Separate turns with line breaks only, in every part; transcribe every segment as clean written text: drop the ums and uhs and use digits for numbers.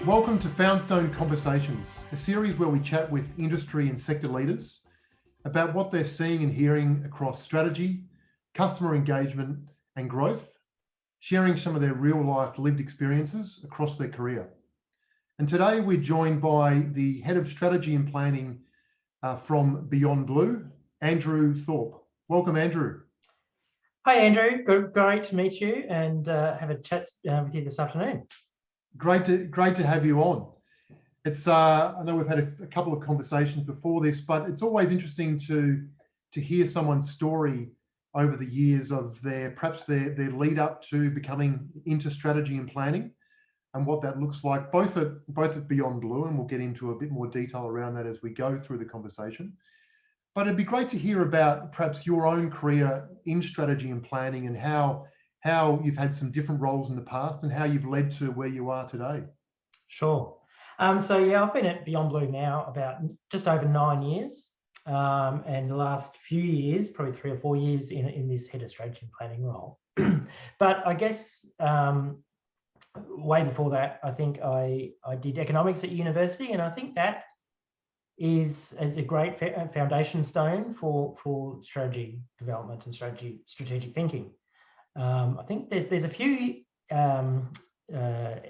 Welcome to Foundstone Conversations, a series where we chat with industry and sector leaders about what they're seeing and hearing across strategy, customer engagement and growth, sharing some of their real-life lived experiences across their career. And today we're joined by the Head of Strategy and Planning from Beyond Blue, Andrew Thorp. Welcome, Andrew.
Hi, Andrew. Great to meet you and have a chat with you this afternoon.
Great to have you on. It's I know we've had a couple of conversations before this, but it's always interesting to hear someone's story over the years of perhaps their lead up to becoming into strategy and planning, and what that looks like, both at Beyond Blue, and we'll get into a bit more detail around that as we go through the conversation. But it'd be great to hear about perhaps your own career in strategy and planning, and how you've had some different roles in the past and how you've led to where you are today.
Sure. So yeah, I've been at Beyond Blue now about just over 9 years, and the last few years, probably 3 or 4 years in this head of strategy and planning role. But I guess way before that, I think I did economics at university, and I think that is a great foundation stone for strategy development and strategic thinking. I think there's a few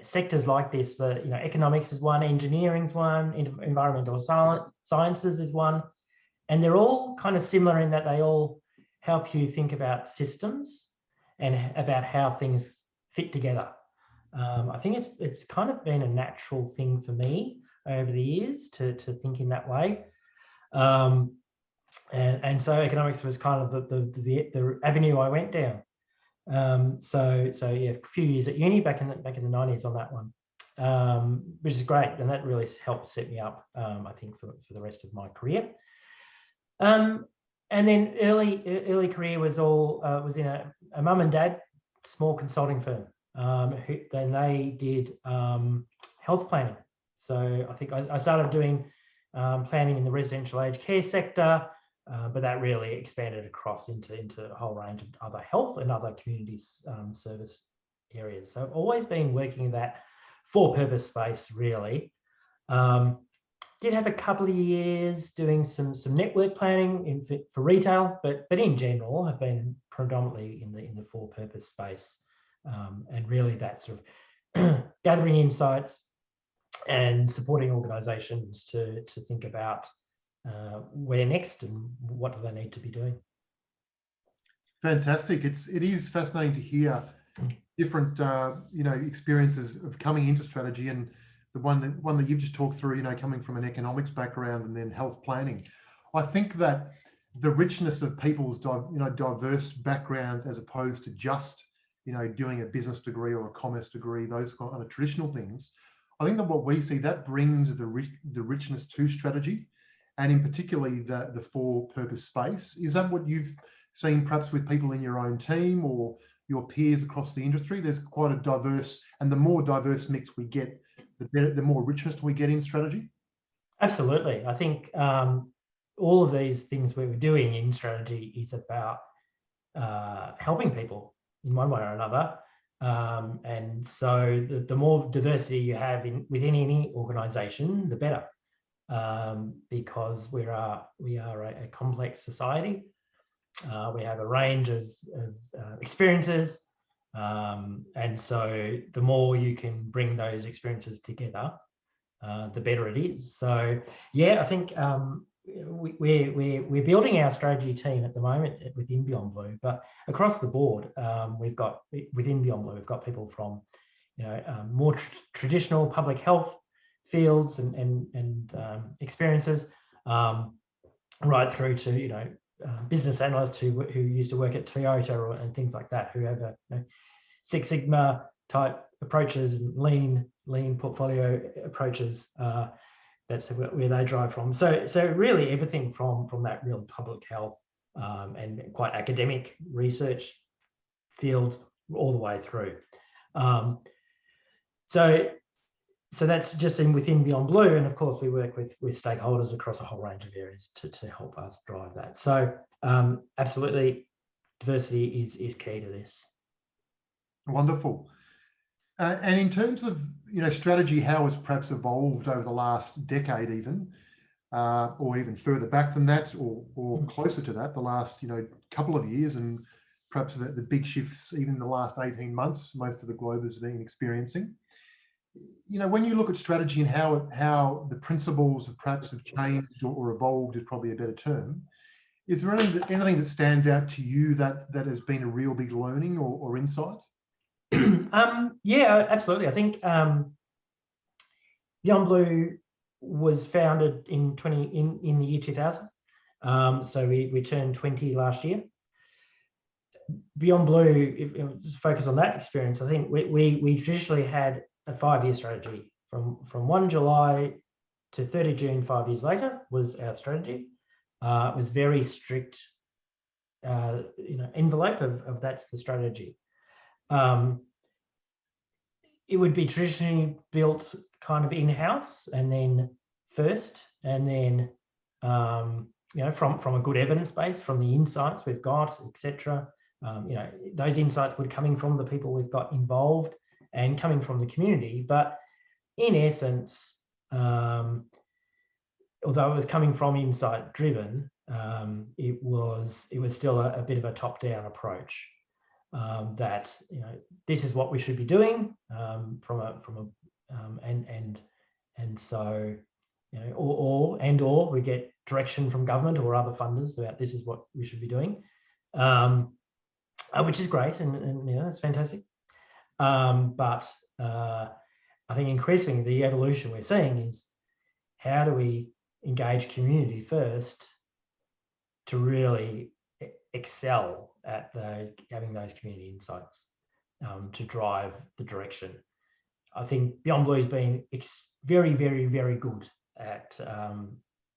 sectors like this. That economics is one, engineering's one, environmental sciences is one, and they're all kind of similar in that they all help you think about systems and about how things fit together. I think it's kind of been a natural thing for me over the years to think in that way. And so economics was kind of the avenue I went down. So yeah, a few years at uni back in the 90s on that one, which is great, and that really helped set me up, I think, for the rest of my career. And then early career was in a mum and dad small consulting firm. Then they did health planning. So I think I started doing planning in the residential aged care sector, but that really expanded across into a whole range of other health and other communities service areas. So I've always been working in that for-purpose space, really. Did have a couple of years doing some network planning for retail, but in general, I've been predominantly in the for-purpose space, and really that sort of gathering insights and supporting organisations to think about where next and what do they need to be doing.
Fantastic. It is fascinating to hear different experiences of coming into strategy, and the one that you've just talked through, coming from an economics background and then health planning. I think that the richness of people's diverse backgrounds, as opposed to just doing a business degree or a commerce degree, those kind of traditional things, I think that what we see, that brings the richness to strategy, and in particularly the for-purpose space. Is that what you've seen perhaps with people in your own team or your peers across the industry? There's quite a diverse, and the more diverse mix we get, the better, the more richness we get in strategy.
Absolutely. I think all of these things we're doing in strategy is about helping people in one way or another. And so the more diversity you have within any organisation, the better, because we are a complex society. We have a range of experiences, and so the more you can bring those experiences together, the better it is. So yeah, I think we're building our strategy team at the moment within Beyond Blue, but across the board, within Beyond Blue, we've got people from more traditional public health fields and experiences, right through to business analysts who used to work at Toyota and things like that, who have a Six Sigma type approaches and lean portfolio approaches. That's where they drive from. So really everything from that real public health and quite academic research field all the way through. So that's just within Beyond Blue, and of course we work with stakeholders across a whole range of areas to help us drive that. So absolutely, diversity is key to this.
Wonderful. And in terms of, strategy, how has perhaps evolved over the last decade even, or even further back than that, or closer to that, the last, couple of years, and perhaps the big shifts even in the last 18 months, most of the globe has been experiencing. When you look at strategy and how the principles perhaps have changed or evolved is probably a better term, is there anything that stands out to you that has been a real big learning or insight?
Yeah, absolutely. I think Beyond Blue was founded in the year 2000. So we turned 20 last year. Beyond Blue, if just focus on that experience, I think we traditionally had a 5-year strategy from 1 July to 30 June, 5 years later was our strategy. It was very strict, envelope of that's the strategy. It would be traditionally built kind of in-house and then first, and then from a good evidence base, from the insights we've got, etc. Those insights would coming from the people we've got involved and coming from the community. But in essence, although it was coming from insight driven, it was still a bit of a top-down approach. That this is what we should be doing and so or we get direction from government or other funders about this is what we should be doing, which is great and it's fantastic. But I think increasingly the evolution we're seeing is how do we engage community first to really excel at having those community insights to drive the direction. I think Beyond Blue has been very, very, very good at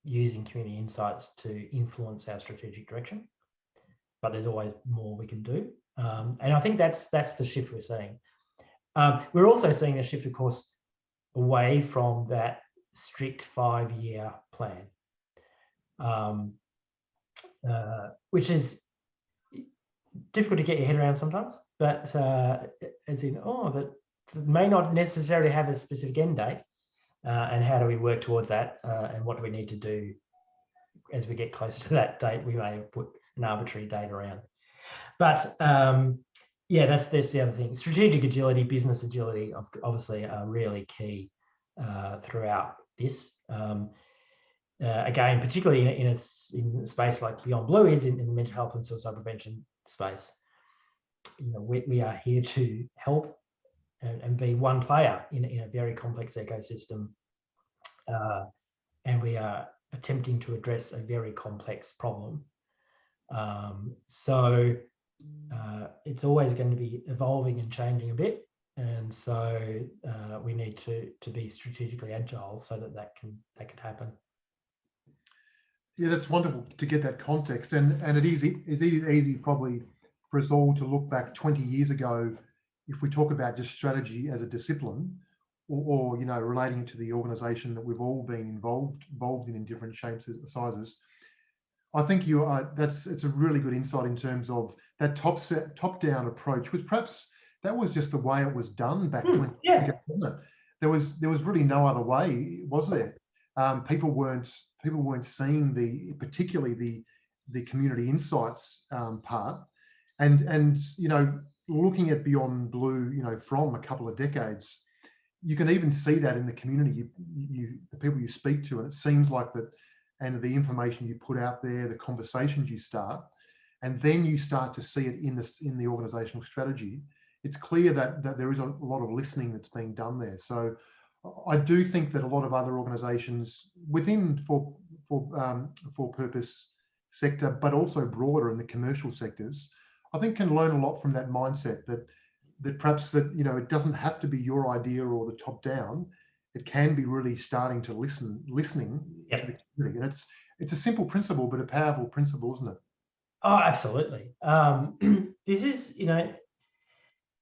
using community insights to influence our strategic direction, but there's always more we can do. And I think that's the shift we're seeing. We're also seeing a shift, of course, away from that strict 5-year plan, which is difficult to get your head around sometimes, but as in, that may not necessarily have a specific end date, and how do we work towards that, and what do we need to do as we get closer to that date? We may have put an arbitrary date around, but that's the other thing. Strategic agility, business agility, obviously are really key throughout this. Again, particularly in a space like Beyond Blue is in the mental health and suicide prevention space. We are here to help and be one player in a very complex ecosystem, and we are attempting to address a very complex problem. So it's always going to be evolving and changing a bit, and so we need to be strategically agile so that can happen.
Yeah, that's wonderful to get that context, and it's easy probably for us all to look back 20 years ago if we talk about just strategy as a discipline, or relating to the organisation that we've all been involved in different shapes and sizes. I think it's a really good insight in terms of that top-down approach. That was just the way it was done back 20 years ago, wasn't it? There was really no other way, was there? People weren't seeing particularly the community insights part, and looking at Beyond Blue, from a couple of decades, you can even see that in the community, the people you speak to, and it seems like that, and the information you put out there, the conversations you start, and then you start to see it in the organisational strategy. It's clear that there is a lot of listening that's being done there. So I do think that a lot of other organisations within for purpose sector, but also broader in the commercial sectors, I think can learn a lot from that mindset that perhaps it doesn't have to be your idea or the top down. It can be really starting to listening to the community. And it's a simple principle, but a powerful principle, isn't it?
Oh, absolutely. This is,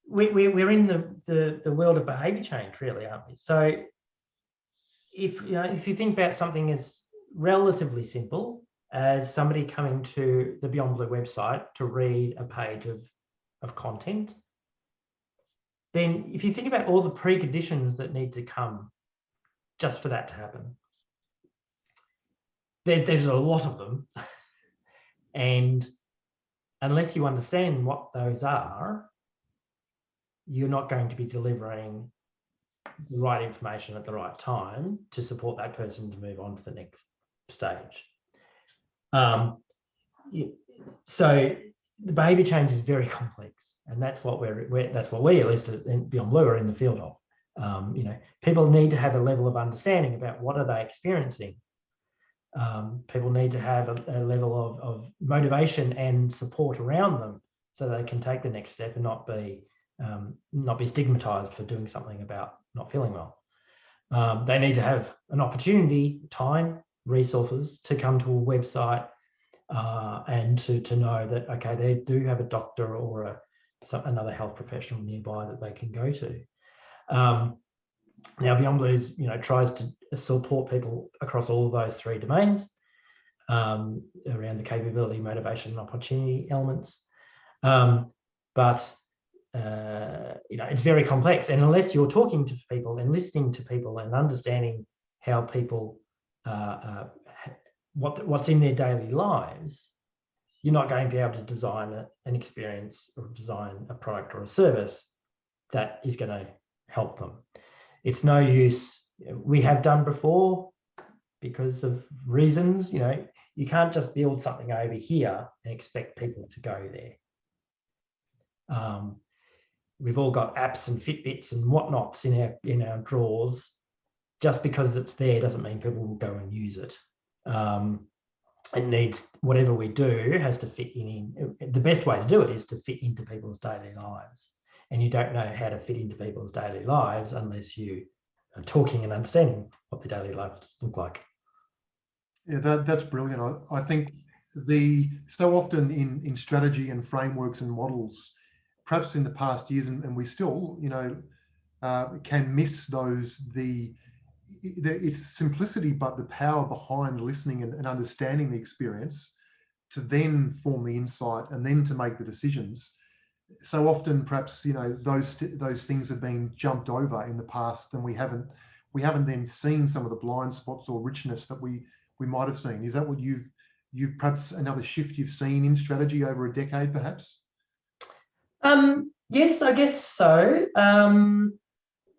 we're in the world of behaviour change, really, aren't we? So if you think about something as relatively simple as somebody coming to the Beyond Blue website to read a page of content, then if you think about all the preconditions that need to come just for that to happen, there's a lot of them. And unless you understand what those are, you're not going to be delivering the right information at the right time to support that person to move on to the next stage. So the behaviour change is very complex, and that's what we at least at Beyond Blue are in the field of. People need to have a level of understanding about what are they experiencing. People need to have a level of motivation and support around them so they can take the next step and not be stigmatized for doing something about not feeling well. They need to have an opportunity, time, resources to come to a website and to know that, okay, they do have a doctor or another health professional nearby that they can go to. Now, Beyond Blues, tries to support people across all of those three domains around the capability, motivation, and opportunity elements. But it's very complex, and unless you're talking to people and listening to people and understanding how people what's in their daily lives, you're not going to be able to design an experience or design a product or a service that is going to help them. It's no use. We have done before because of reasons. You can't just build something over here and expect people to go there. We've all got apps and Fitbits and whatnots in our drawers. Just because it's there doesn't mean people will go and use it. It needs, whatever we do has to fit in. The best way to do it is to fit into people's daily lives. And you don't know how to fit into people's daily lives unless you are talking and understanding what their daily lives look like.
Yeah, that's brilliant. I think so often in strategy and frameworks and models, perhaps in the past years, and we still, can miss it's simplicity, but the power behind listening and understanding the experience to then form the insight and then to make the decisions. So often, perhaps, those things have been jumped over in the past, and we haven't then seen some of the blind spots or richness that we might have seen. Is that what you've perhaps another shift you've seen in strategy over a decade, perhaps?
Yes, I guess so.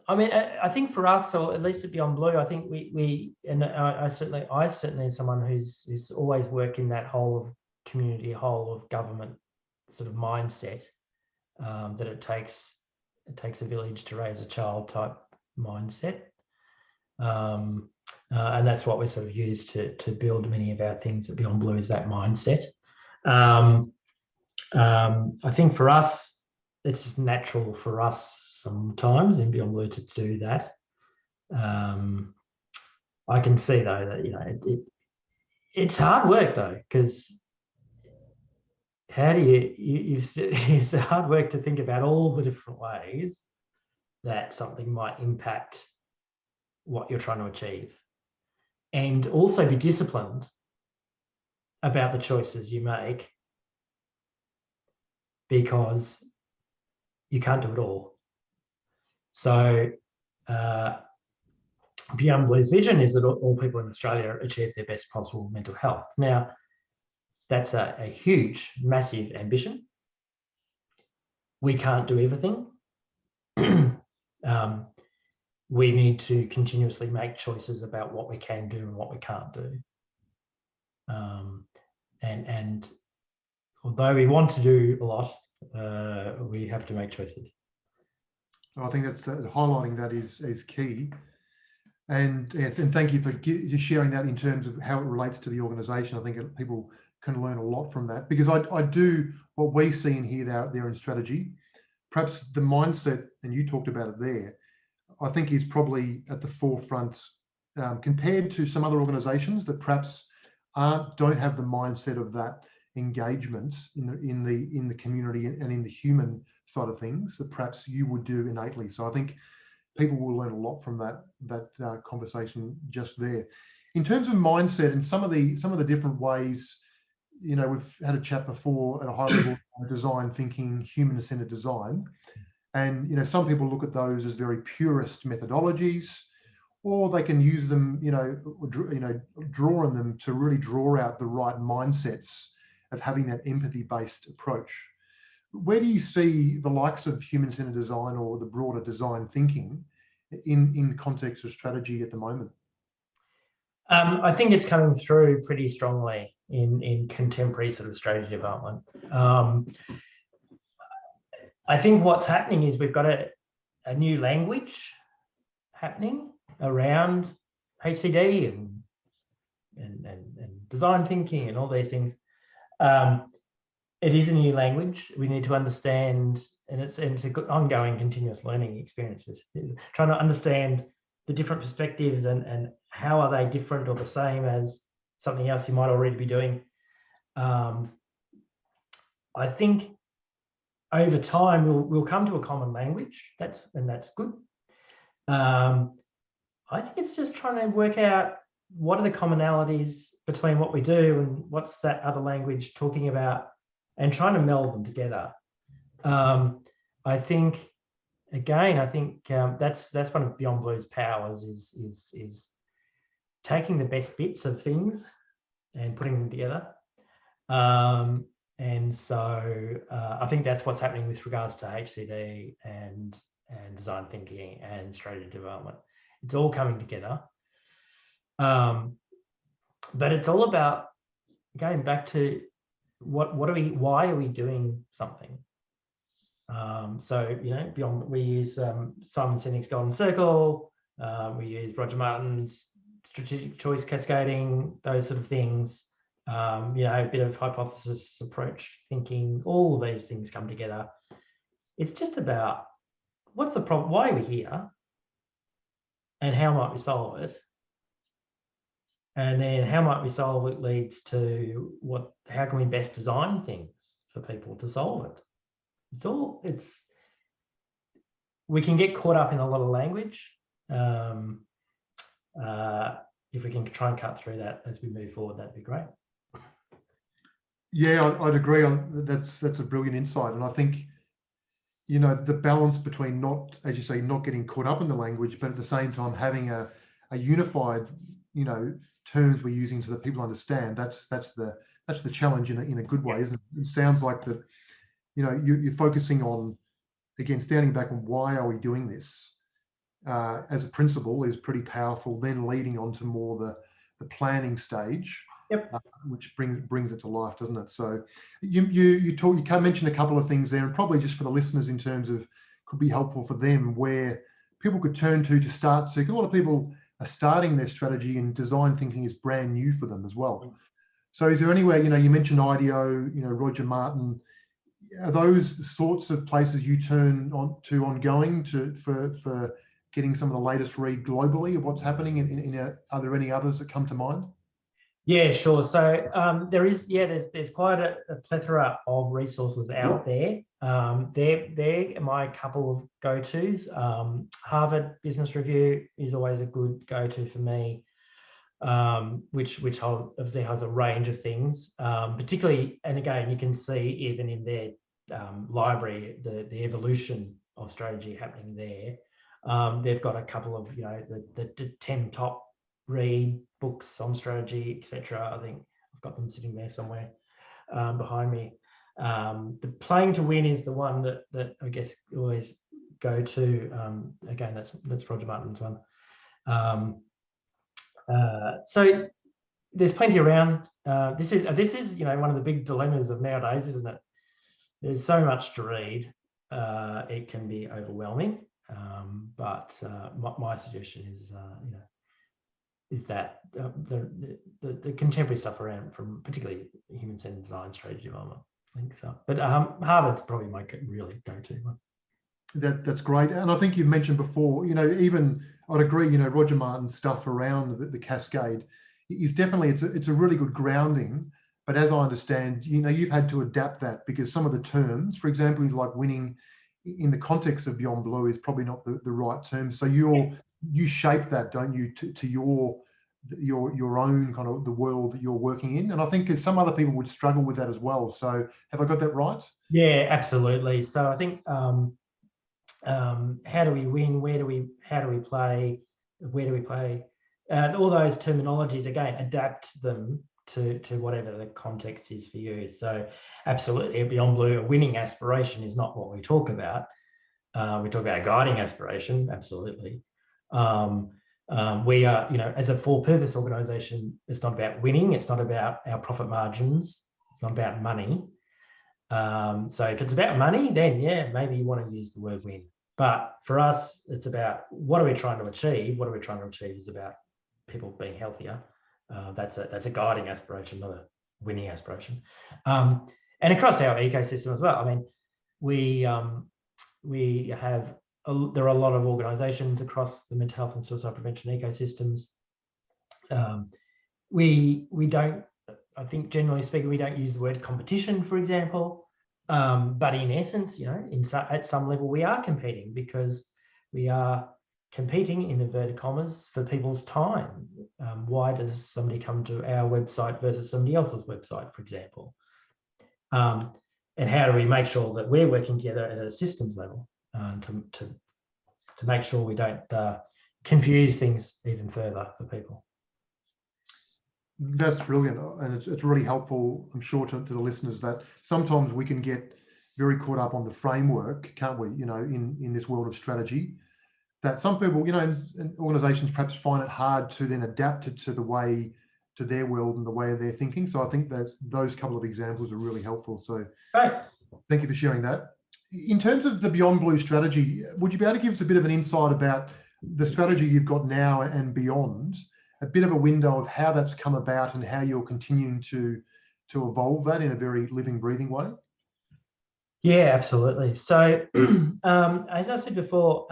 I think for us, or at least at Beyond Blue, I think I certainly am someone who's always worked in that whole of community, whole of government sort of mindset, that it takes a village to raise a child type mindset. And that's what we sort of use to build many of our things at Beyond Blue, is that mindset. I think for us, it's just natural for us sometimes in Beyond Blue to do that. I can see though that it's hard work though, because how do it's hard work to think about all the different ways that something might impact what you're trying to achieve, and also be disciplined about the choices you make, because you can't do it all. So Beyond Blue's vision is that all people in Australia achieve their best possible mental health. Now, that's a huge, massive ambition. We can't do everything. We need to continuously make choices about what we can do and what we can't do. And although we want to do a lot, we have to make choices.
I think that's highlighting that is key. And thank you for sharing that in terms of how it relates to the organisation. I think people can learn a lot from that, because I do what we see in here there in strategy. Perhaps the mindset, and you talked about it there, I think is probably at the forefront compared to some other organisations that perhaps don't have the mindset of that engagement in the community and in the human side of things that perhaps you would do innately. So I think people will learn a lot from that conversation just there. In terms of mindset and some of the different ways, we've had a chat before at a high level, design thinking, human-centered design, And, some people look at those as very purist methodologies, or they can use them, draw on them to really draw out the right mindsets of having that empathy-based approach. Where do you see the likes of human-centered design or the broader design thinking in context of strategy at the moment?
I think it's coming through pretty strongly in contemporary sort of strategy development. I think what's happening is we've got a new language happening around HCD and design thinking and all these things. It is a new language. We need to understand, and it's a good ongoing continuous learning experience. Trying to understand the different perspectives and how are they different or the same as something else you might already be doing. I think over time we'll come to a common language. That's good. I think it's just trying to work out what are the commonalities between what we do and what's that other language talking about, and trying to meld them together. I think that's one of Beyond Blue's powers is taking the best bits of things and putting them together. And so I think that's what's happening with regards to HCD and design thinking and strategy development. It's all coming together. But it's all about going back to why are we doing something? So, beyond, we use Simon Sinek's Golden Circle, we use Roger Martin's strategic choice cascading, those sort of things, a bit of hypothesis approach thinking, all of these things come together. It's just about what's the problem, why are we here, and how might we solve it? And then how might we solve it leads to how can we best design things for people to solve it? We can get caught up in a lot of language. If we can try and cut through that as we move forward, that'd be great.
Yeah, I'd agree on that's a brilliant insight. And I think, the balance between not, as you say, not getting caught up in the language, but at the same time having a unified, terms we're using so that people understand. That's the challenge in a good way, isn't it? It sounds like that, you're focusing on, again, standing back on why are we doing this as a principle is pretty powerful. Then leading on to more the planning stage,
yep.
Which brings it to life, doesn't it? So you mentioned a couple of things there, and probably just for the listeners in terms of could be helpful for them where people could turn to start to. A lot of people are starting their strategy, and design thinking is brand new for them as well. So is there anywhere, you mentioned IDEO, Roger Martin, are those sorts of places you turn on to ongoing for getting some of the latest read globally of what's happening? Are there any others that come to mind?
Yeah, sure. So there's quite a plethora of resources out there. They're my couple of go-tos. Harvard Business Review is always a good go-to for me, which obviously has a range of things, particularly, and again, you can see even in their library, the evolution of strategy happening there. They've got a couple of, the 10 top read books on strategy, etc. I think I've got them sitting there somewhere behind me. The Playing to Win is the one that I guess always go to. Again, that's Roger Martin's one. So there's plenty around. This is one of the big dilemmas of nowadays, isn't it? There's so much to read. It can be overwhelming. But my suggestion is that the contemporary stuff around, from particularly human-centered design, strategy development, I think so. But Harvard's probably my really go-to one.
That's great. And I think you've mentioned before, even I'd agree, Roger Martin's stuff around the cascade is definitely, it's a really good grounding. But as I understand, you've had to adapt that because some of the terms, for example, like winning in the context of Beyond Blue is probably not the right term. So you shape that, don't you, to your own kind of the world that you're working in. And I think some other people would struggle with that as well. So have I got that right?
Yeah, absolutely. So I think how do we win, how do we play, where do we play, all those terminologies, again, adapt them to whatever the context is for you. So absolutely, Beyond Blue, a winning aspiration is not what we talk about. We talk about a guiding aspiration, absolutely. We are, as a for-purpose organisation, it's not about winning, it's not about our profit margins, it's not about money. So if it's about money, then yeah, maybe you want to use the word win. But for us, it's about what are we trying to achieve? What are we trying to achieve is about people being healthier. That's a guiding aspiration, not a winning aspiration. And across our ecosystem as well. I mean, we have there are a lot of organisations across the mental health and suicide prevention ecosystems. We don't, I think generally speaking, we don't use the word competition, for example, but in essence, at some level, we are competing because we are competing, in inverted commas, for people's time. Why does somebody come to our website versus somebody else's website, for example? And how do we make sure that we're working together at a systems level to make sure we don't confuse things even further for people?
That's brilliant, and it's really helpful, I'm sure, to the listeners, that sometimes we can get very caught up on the framework, can't we, in this world of strategy, that some people, and organizations perhaps find it hard to then adapt it to their world and the way they're thinking. So I think those couple of examples are really helpful. So
right.
Thank you for sharing that. In terms of the Beyond Blue strategy, would you be able to give us a bit of an insight about the strategy you've got now and beyond, a bit of a window of how that's come about and how you're continuing to evolve that in a very living, breathing way?
Yeah, absolutely. So as I said before,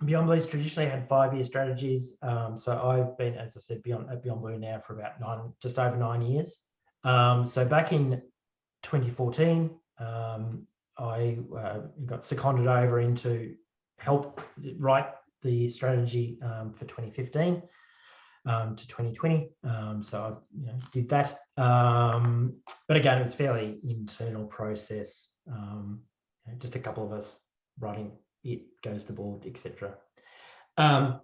Beyond Blue's traditionally had 5-year strategies. So I've been, as I said, at Beyond Blue now for about just over 9 years. So back in 2014, I got seconded over into help write the strategy for 2015 to 2020. So I did that. But again, it's fairly internal process. Just a couple of us writing it, goes to board, etc. And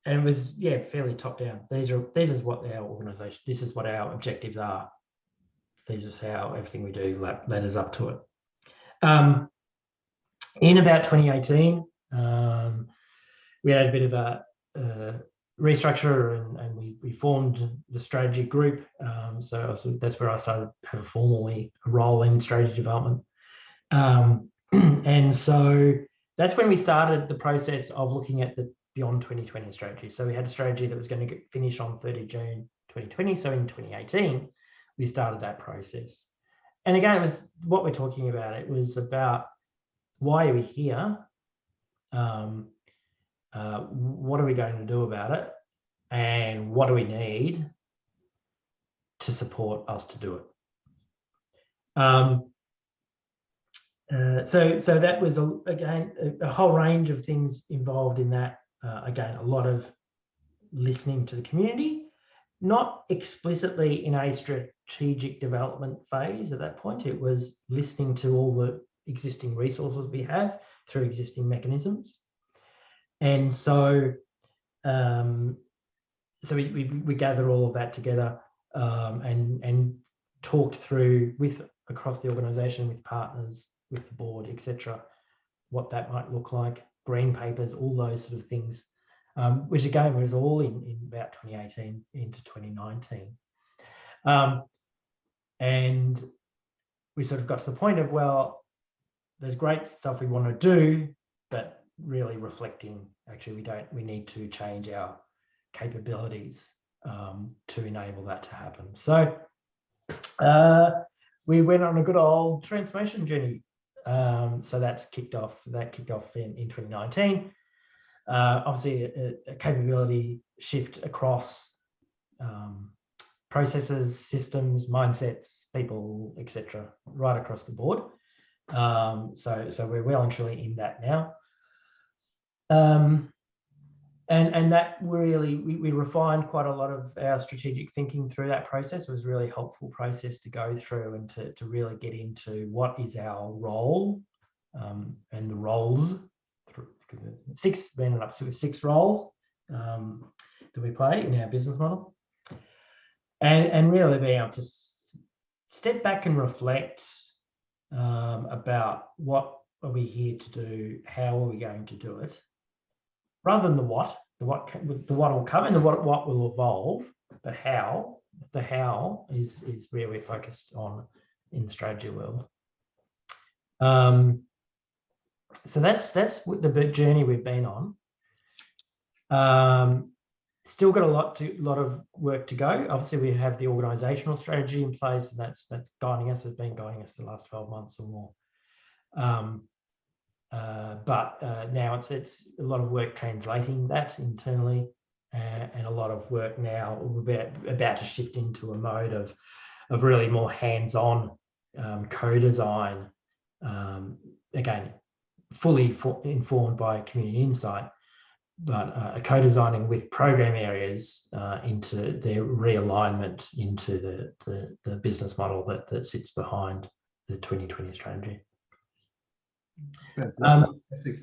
it was fairly top down. This is what our organisation, this is what our objectives are. This is how everything we do ladders up to it. In about 2018, we had a bit of a restructure, and we formed the strategy group. So that's where I started to have formally a role in strategy development. And so that's when we started the process of looking at the Beyond 2020 strategy. So we had a strategy that was going to finish on 30 June 2020. So in 2018, we started that process. And again, it was what we're talking about. It was about, why are we here? What are we going to do about it? And what do we need to support us to do it? So that was, again, a whole range of things involved in that. Again, a lot of listening to the community, not explicitly in a strategic development phase at that point. It was listening to all the existing resources we have through existing mechanisms. And so we gather all of that together and talked through across the organisation, with partners, with the board, etc., what that might look like, green papers, all those sort of things, which again was all in about 2018 into 2019. And we sort of got to the point of, well, there's great stuff we want to do, but really reflecting, actually, we need to change our capabilities to enable that to happen. So we went on a good old transformation journey. So that kicked off in 2019. Obviously, a capability shift across processes, systems, mindsets, people, etc., right across the board. So we're well and truly in that now. and that really, we refined quite a lot of our strategic thinking through that process. It was a really helpful process to go through and to really get into what is our role, and the roles. We ended up with 6 roles that we play in our business model, and really being able to step back and reflect about what are we here to do, how are we going to do it, rather than the what will come and the what will evolve, but how. The how is where we're focused on in the strategy world. So that's the journey we've been on. Still got a lot of work to go. Obviously, we have the organisational strategy in place, and that's guiding us. Has been guiding us the last 12 months or more. But now it's a lot of work translating that internally, and a lot of work now. We're about to shift into a mode of really more hands-on co-design. Again, fully informed by community insight, but co-designing with program areas into their realignment into the business model that sits behind the 2020 strategy.
Fantastic.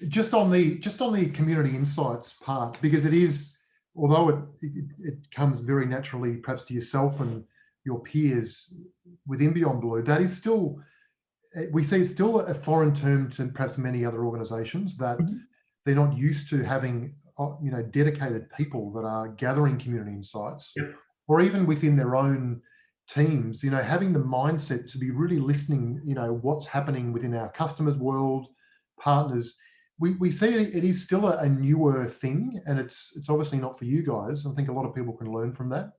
Just on the community insights part, because it is, although it comes very naturally perhaps to yourself and your peers within Beyond Blue, that is still, we see it's still a foreign term to perhaps many other organisations, that they're not used to having dedicated people that are gathering community insights, or even within their own teams, having the mindset to be really listening, what's happening within our customers' world, partners. We see it is still a newer thing, and it's obviously not for you guys. I think a lot of people can learn from that.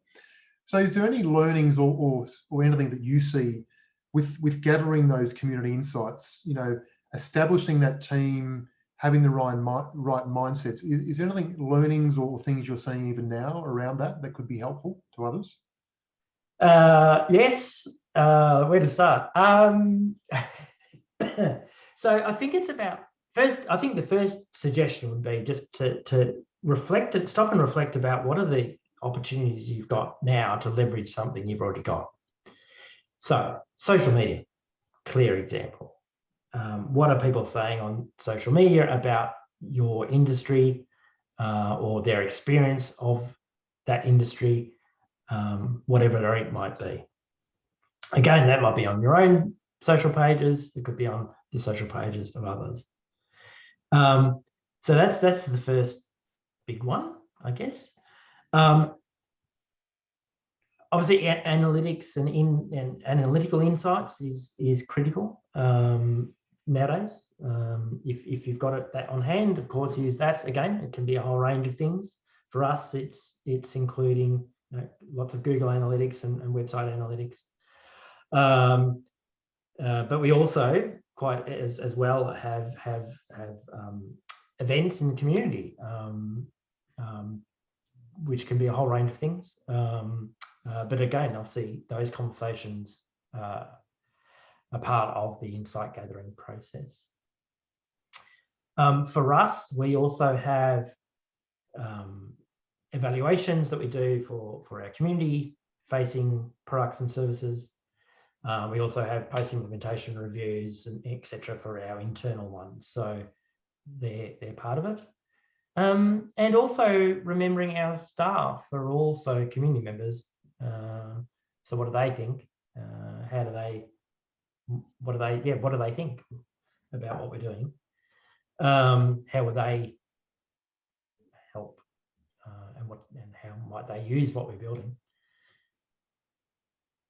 So is there any learnings or anything that you see with gathering those community insights, establishing that team, having the right mindsets? Is there anything, learnings or things you're seeing even now around that could be helpful to others?
Yes. Where to start? So I think it's about, first, I think the first suggestion would be just to reflect and stop and reflect about what are the opportunities you've got now to leverage something you've already got. So social media, clear example. What are people saying on social media about your industry or their experience of that industry, whatever it might be? Again, that might be on your own social pages. It could be on the social pages of others. So that's the first big one, I guess. Obviously, analytics and analytical insights is critical nowadays. If you've got that on hand, of course, use that. Again, it can be a whole range of things. For us, it's including lots of Google Analytics and website analytics. But we also quite as well have events in the community, which can be a whole range of things. But again, obviously, those conversations are part of the insight gathering process. For us, we also have evaluations that we do for our community-facing products and services. We also have post-implementation reviews and etc. for our internal ones. So they're part of it. And also remembering our staff are also community members. So what do they think? What do they think about what we're doing? How would they help? And how might they use what we're building?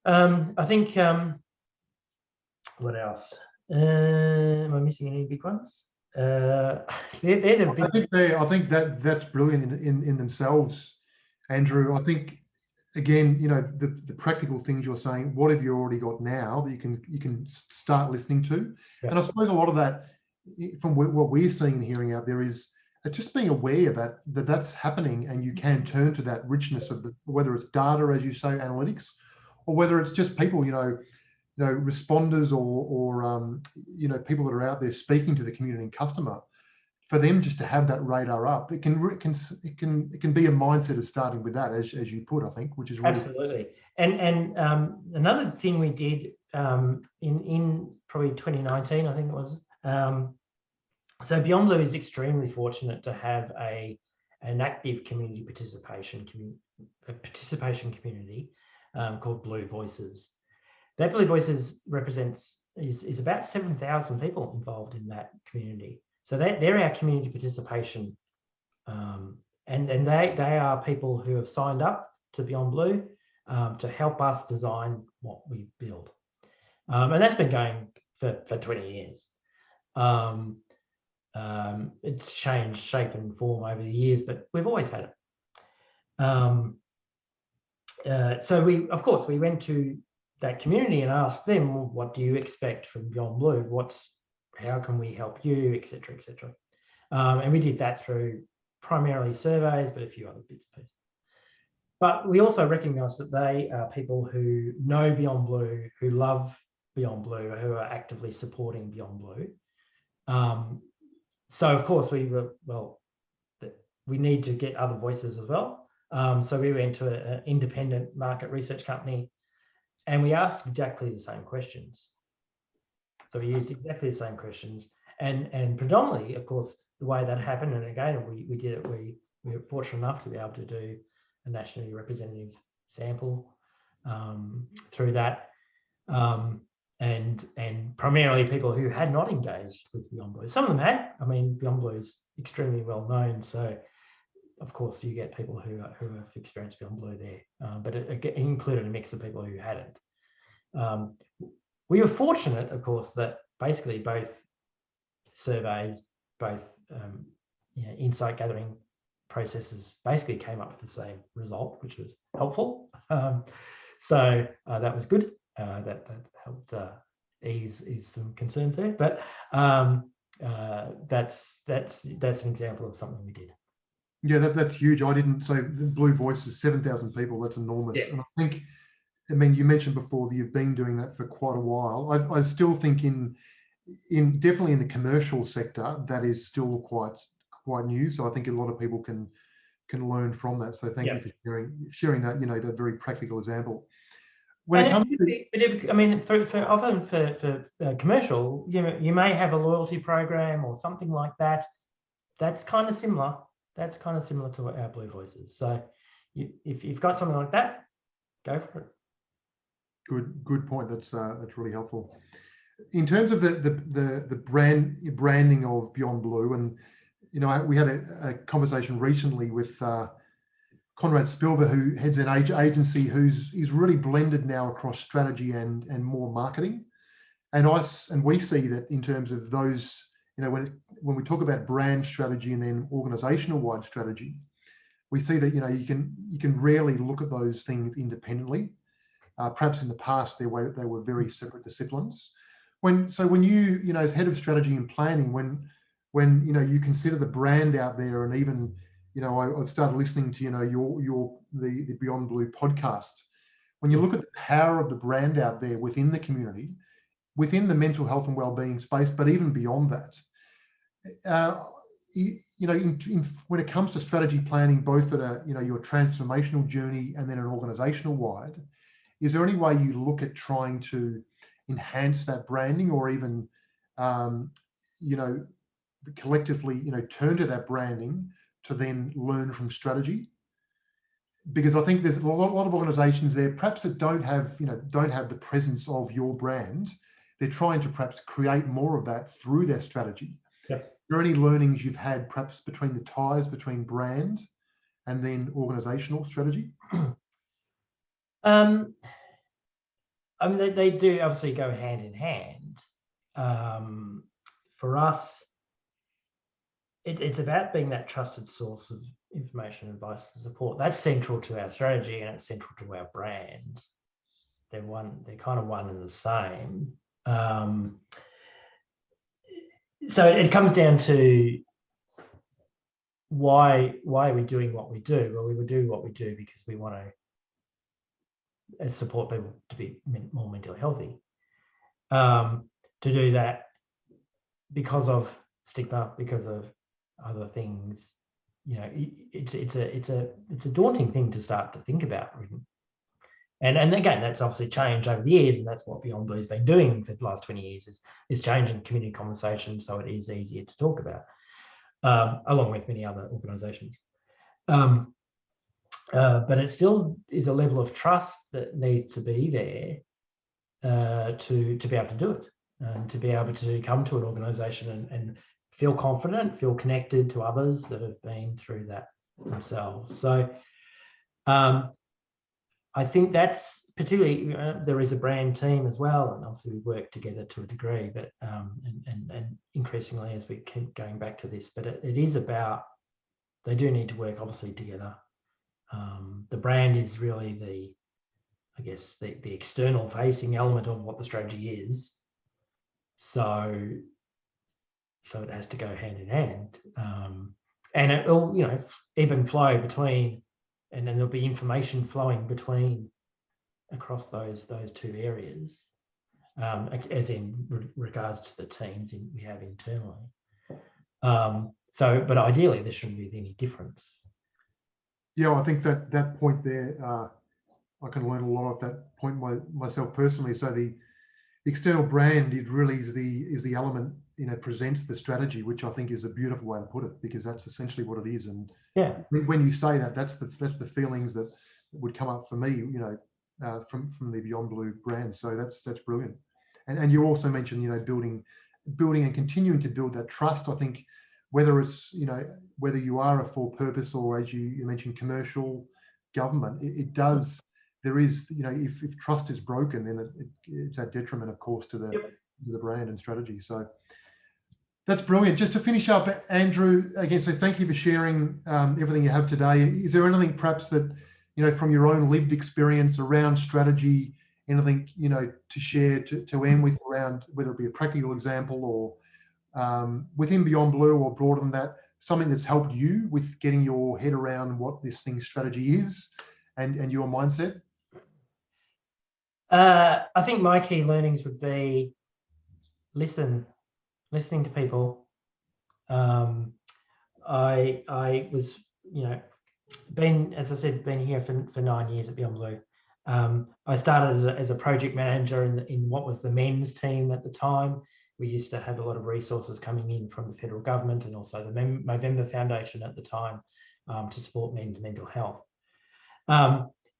I think, what else? Am I missing any big ones? They're the big...
I think that's brilliant in themselves, Andrew. I think, again, the practical things you're saying, what have you already got now that you can start listening to? Yeah. And I suppose a lot of that, from what we're seeing and hearing out there, is just being aware that that's happening, and you can turn to that richness of whether it's data, as you say, analytics, or whether it's just people, responders or people that are out there speaking to the community and customer for them just to have that radar up, it can be a mindset of starting with that, as you put, I think, which is really
absolutely. And another thing we did in probably 2019, I think it was. So Beyond Blue is extremely fortunate to have an active community participation community called Blue Voices. That Blue Voices is about 7,000 people involved in that community. So they're our community participation, and they are people who have signed up to Beyond Blue to help us design what we build, and that's been going for 20 years. It's changed shape and form over the years, but we've always had it. So we went to that community and asked them, well, what do you expect from Beyond Blue? How can we help you, etc., etc. And we did that through primarily surveys, but a few other bits and pieces. But we also recognise that they are people who know Beyond Blue, who love Beyond Blue, who are actively supporting Beyond Blue. So of course we need to get other voices as well. So we went to an independent market research company and we asked exactly the same questions. So we used exactly the same questions, and predominantly, of course, the way that happened, and again, we did it, we were fortunate enough to be able to do a nationally representative sample through that. And primarily people who had not engaged with Beyond Blue. Some of them had. I mean, Beyond Blue is extremely well known, so of course you get people who have experienced Beyond Blue there, but it included a mix of people who hadn't. We were fortunate, of course, that basically both surveys, both insight gathering processes basically came up with the same result, which was helpful. So that was good. That helped ease some concerns there. But that's an example of something we did.
Yeah, that's huge. I didn't. So the Blue Voices, 7,000 people. That's enormous.
Yeah.
And I mean, you mentioned before that you've been doing that for quite a while. I still think in definitely in the commercial sector, that is still quite new. So I think a lot of people can learn from that. So thank you for sharing that. That very practical example. When it comes to,
I mean, often for commercial, you may have a loyalty program or something like that. That's kind of similar. That's kind of similar to our Blue Voices. So if you've got something like that, go for it.
Good point. That's really helpful. In terms of the branding of Beyond Blue, and we had a conversation recently with Conrad Spilver, who heads an agency who's really blended now across strategy and more marketing. And we see that in terms of those, when we talk about brand strategy and then organizational wide strategy, we see that you can rarely look at those things independently. Perhaps in the past they were very separate disciplines. When you as head of strategy and planning, when you consider the brand out there, and even I've started listening to the Beyond Blue podcast. When you look at the power of the brand out there within the community, within the mental health and wellbeing space, but even beyond that, when it comes to strategy planning, both at your transformational journey and then an organizational wide, is there any way you look at trying to enhance that branding, or even collectively turn to that branding to then learn from strategy? Because I think there's a lot of organizations there perhaps that don't have the presence of your brand. They're trying to perhaps create more of that through their strategy.
Yeah.
Are there any learnings you've had perhaps between the ties between brand and then organizational strategy?
I mean, they do obviously go hand in hand. For us, it's about being that trusted source of information, advice, and support. That's central to our strategy, and it's central to our brand. They're kind of one and the same. So it comes down to why are we doing what we do? Well, we would do what we do because we want to support people to be more mentally healthy. To do that because of stigma, because of other things, it's a daunting thing to start to think about. And again, that's obviously changed over the years, and that's what Beyond Blue's been doing for the last 20 years is changing community conversation so it is easier to talk about, along with many other organisations. But it still is a level of trust that needs to be there to be able to do it, and to be able to come to an organisation and feel confident, feel connected to others that have been through that themselves. So I think that's particularly, there is a brand team as well, and obviously we work together to a degree, but and increasingly as we keep going back to this, but it is about, they do need to work obviously together. The brand is really I guess the external facing element of what the strategy is. So it has to go hand in hand, and it will, even flow between, and then there'll be information flowing between across those two areas, as in regards to the teams we have internally. But ideally there shouldn't be any difference.
Yeah, I think that point there, I can learn a lot of that point myself personally. So the external brand, it really is the element, presents the strategy, which I think is a beautiful way to put it, because that's essentially what it is. And
yeah,
when you say that, that's the feelings that would come up for me, from the Beyond Blue brand. So that's brilliant. And you also mentioned, building and continuing to build that trust. I think whether it's, whether you are a for purpose or, as you mentioned, commercial government, there is, if trust is broken, then it's a detriment, of course, to the brand and strategy. So that's brilliant. Just to finish up, Andrew, again, so thank you for sharing everything you have today. Is there anything perhaps that, from your own lived experience around strategy, anything, to share to end with around, whether it be a practical example or within Beyond Blue or broader than that, something that's helped you with getting your head around what this thing's strategy is and your mindset?
I think my key learnings would be listening to people. I was, as I said, been here for 9 years at Beyond Blue. I started as a project manager in what was the men's team at the time. We used to have a lot of resources coming in from the federal government and also the Movember Foundation at the time, to support men's mental health.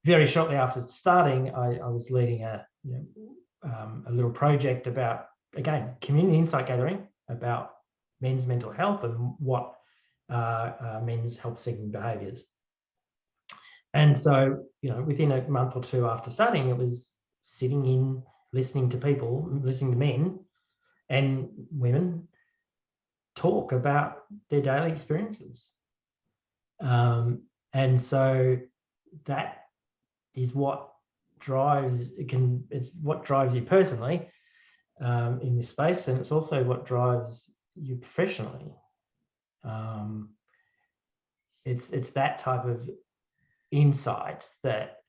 Very shortly after starting, I was leading a little project about, again, community insight gathering about men's mental health and what men's health-seeking behaviours. And so, within a month or two after starting, it was sitting in, listening to people, listening to men and women talk about their daily experiences. And so that is what drives, it's what drives you personally in this space, and it's also what drives you professionally. It's that type of insight that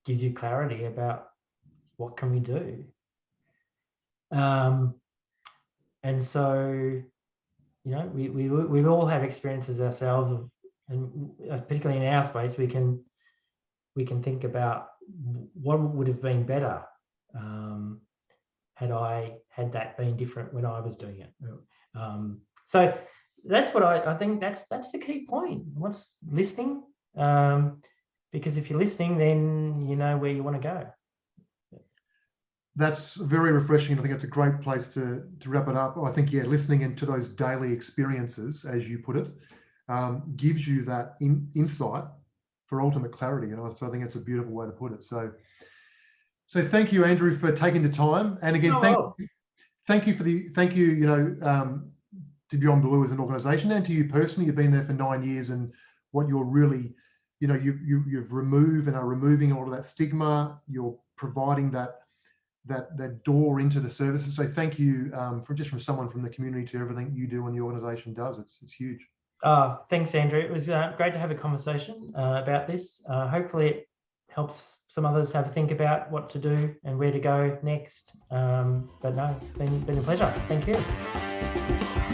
gives you clarity about what can we do. And so, we all have experiences ourselves of, and particularly in our space, we can think about what would have been better had that been different when I was doing it. So that's what I think that's the key point. What's listening? Because if you're listening, then you know where you want to go.
That's very refreshing. I think it's a great place to wrap it up. I think, listening into those daily experiences, as you put it, gives you that insight for ultimate clarity. So I think it's a beautiful way to put it. So thank you, Andrew, for taking the time. And again, thank you to Beyond Blue as an organisation, and to you personally. You've been there for 9 years, and what you're really, you've removed and are removing all of that stigma. You're providing that door into the services. So thank you from someone from the community to everything you do and the organisation does. It's huge.
Thanks, Andrew. It was great to have a conversation about this. Hopefully it helps some others have a think about what to do and where to go next. But no, it's been a pleasure. Thank you.